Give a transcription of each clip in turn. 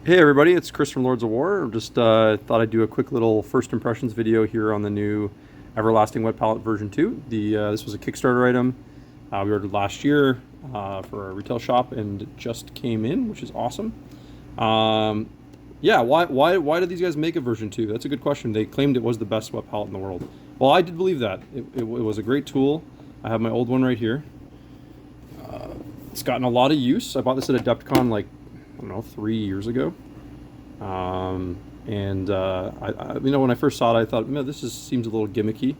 Hey everybody, it's Chris from Lords of War. Just thought I'd do a quick little first impressions video here on the new Everlasting Wet Palette version 2. This was a Kickstarter item we ordered last year for a retail shop, and it just came in, which is awesome. Yeah, why did these guys make a version 2? That's a good question. They claimed it was the best wet palette in the world. Well, I did believe that. It was a great tool. I have my old one right here. It's gotten a lot of use. I bought this at Adepticon like, I don't know, 3 years ago. When I first saw it, I thought, man, seems a little gimmicky.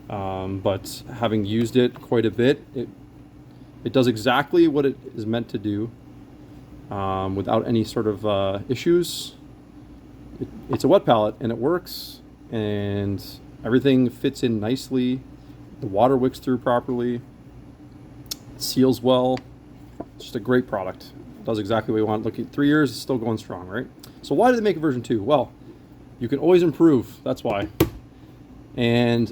But having used it quite a bit, it does exactly what it is meant to do, without any sort of issues. It's a wet palette, and it works, and everything fits in nicely. The water wicks through properly. It seals well. It's just a great product. It does exactly what we want. Look, at 3 years, it's still going strong, right? So why did they make a version 2? Well, you can always improve. That's why. And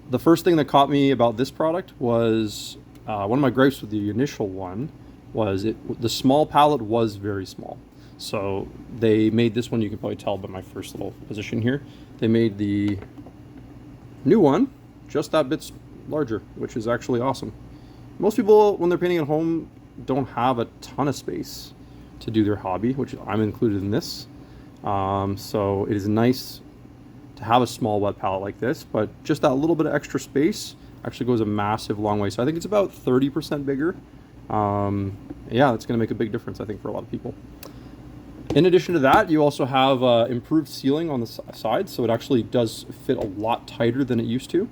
the first thing that caught me about this product was one of my gripes with the initial one was the small palette was very small. So they made this one, you can probably tell by my first little position here, they made the new one just that bit larger, which is actually awesome. Most people, when they're painting at home, don't have a ton of space to do their hobby, which I'm included in this. So it is nice to have a small wet palette like this, but just that little bit of extra space actually goes a massive long way. So I think it's about 30% bigger. Yeah, that's going to make a big difference, I think, for a lot of people. In addition to that, you also have improved sealing on the side, so it actually does fit a lot tighter than it used to.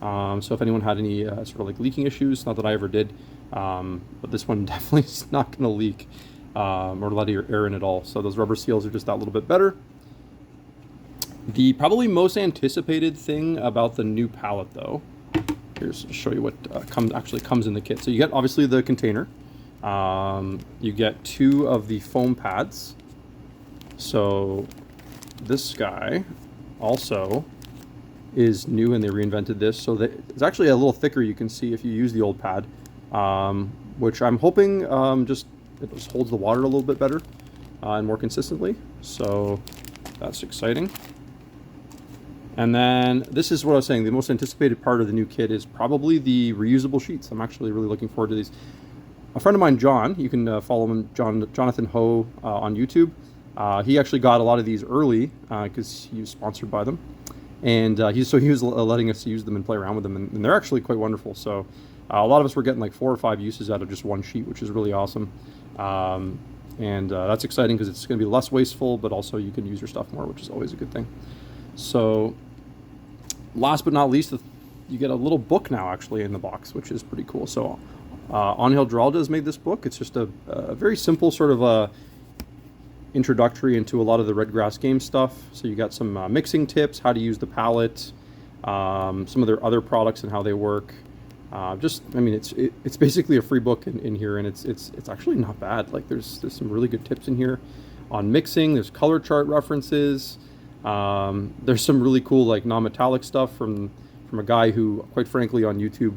So if anyone had any sort of like leaking issues, not that I ever did, but this one definitely is not going to leak or let air in at all. So those rubber seals are just that little bit better. The probably most anticipated thing about the new palette, though, here's to show you what actually comes in the kit. So you get obviously the container. You get 2 of the foam pads. So this guy also is new, and they reinvented this. So it's actually a little thicker, you can see if you use the old pad, which I'm hoping it just holds the water a little bit better and more consistently. So that's exciting. And then this is what I was saying, the most anticipated part of the new kit is probably the reusable sheets. I'm actually really looking forward to these. A friend of mine, John, you can follow him, Jonathan Ho, on YouTube. He actually got a lot of these early because he was sponsored by them. And he was letting us use them and play around with them, and they're actually quite wonderful. So a lot of us were getting like 4 or 5 uses out of just one sheet, which is really awesome. That's exciting because it's going to be less wasteful, but also you can use your stuff more, which is always a good thing. So last but not least, you get a little book now actually in the box, which is pretty cool. So Angel Giralda has made this book. It's just a very simple sort of introductory into a lot of the Red Grass game stuff. So you got some mixing tips, how to use the palette, some of their other products and how they work. It's basically a free book in here, and it's actually not bad. Like there's some really good tips in here on mixing. There's color chart references. There's some really cool like non-metallic stuff from a guy who, quite frankly, on YouTube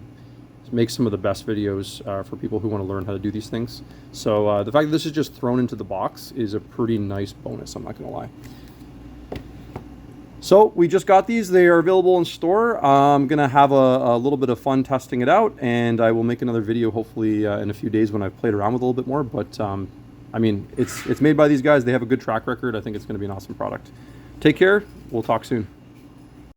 makes some of the best videos for people who want to learn how to do these things. So the fact that this is just thrown into the box is a pretty nice bonus, I'm not going to lie. So we just got these. They are available in store. I'm going to have a little bit of fun testing it out, and I will make another video hopefully in a few days when I've played around with it a little bit more. But it's made by these guys. They have a good track record. I think it's going to be an awesome product. Take care. We'll talk soon.